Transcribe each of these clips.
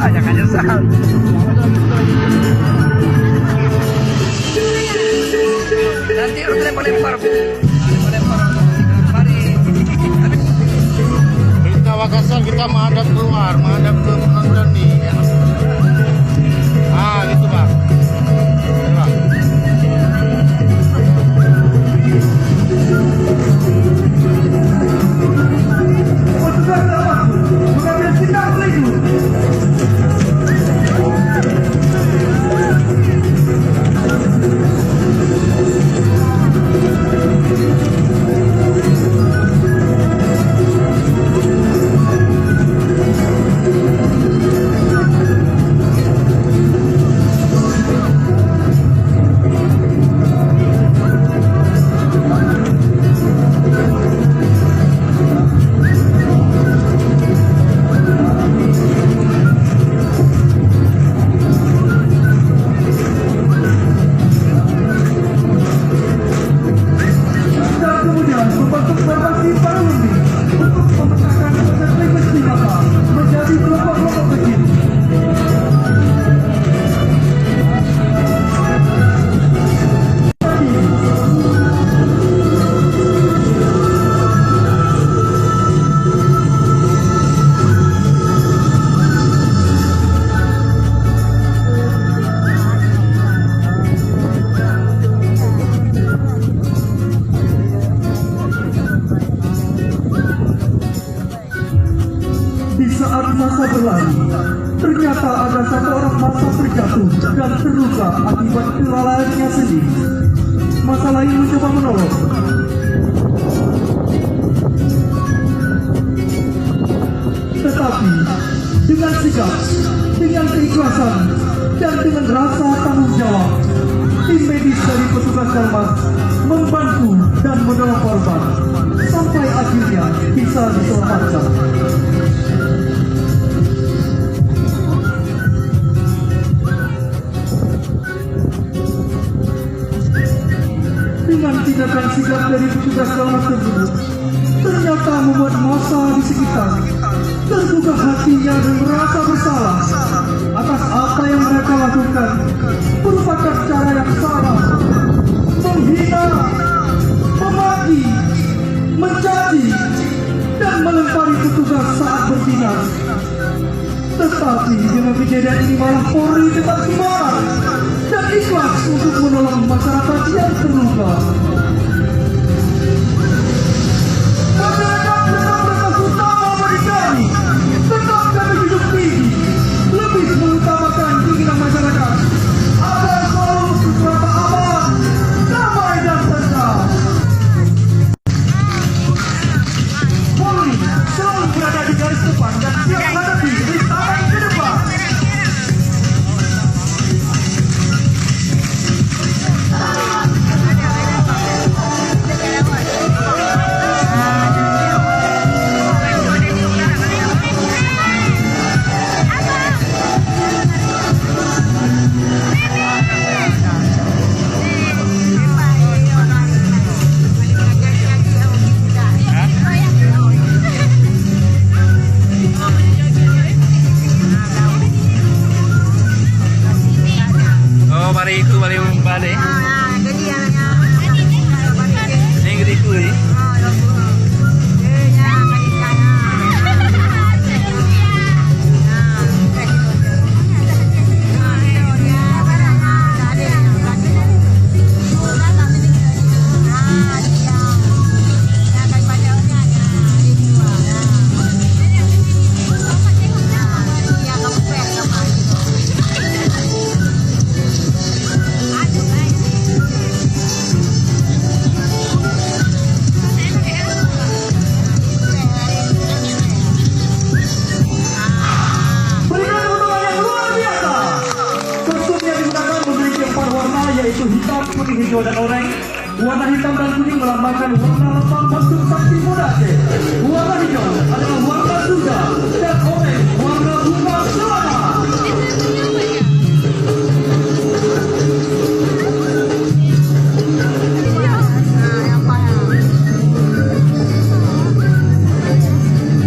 Jangan nyesal. Nanti harus lempar-lempar. Kita Wakasan, kita menghadap keluar, menghadap ke penonton nih ya. Gitu Bang. Ya, Bang. Di saat masa berlalu, ternyata ada satu orang masa terjatuh dan terluka akibat kelalaiannya sendiri. Masa lain mencoba menolong. Tetapi dengan sigap, dengan keikhlasan, dan dengan rasa tanggung jawab, tim medis dari petugas Dalmas membantu dan menolong korban sampai akhirnya bisa diselamatkan. Dengan tindakan sigap dari petugas Dalmas tersebut, ternyata membuat massa di sekitar terbuka hatinya dan merasa bersalah atas apa yang mereka lakukan merupakan cara yang salah, menghina, memaki, mencaci, dan melempari petugas saat berdinas. Tetapi dengan kejadian ini malah Polri tetap semangat dan ikhlas untuk menolong masyarakat yang terluka. Masyarakat tetap berkas utama bagi kami. Tetap kami hidup tinggi, lebih mengutamakan keinginan masyarakat agar selalu serta aman, damai dan tentram. Polri selalu berada di garis depan dan siap menghadapi rintangan ke depan. Balik. Ini gede kuy. Yaitu hitam, putih, hijau, dan oranye. Warna hitam dan kuning melambangkan warna lambang kostum sakti muda Aceh. Warna hijau adalah warna surga dan oranye warna bunga selana.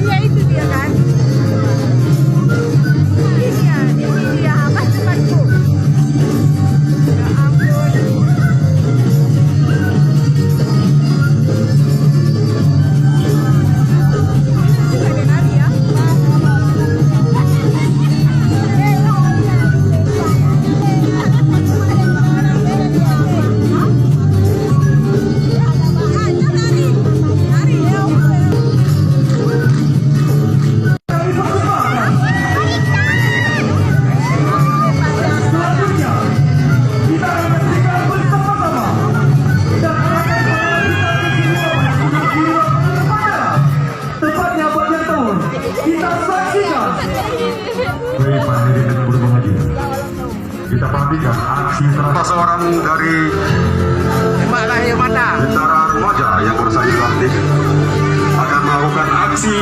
Iya itu dia kan. Iya. tepatnya bagian tahun. Kita saksikan. Baik, Pak Hadirin dan Guru Haji. Kita perhatikan aksi seorang dari Tembaklah yang mana? tentara remaja yang bersanding aktif akan melakukan aksi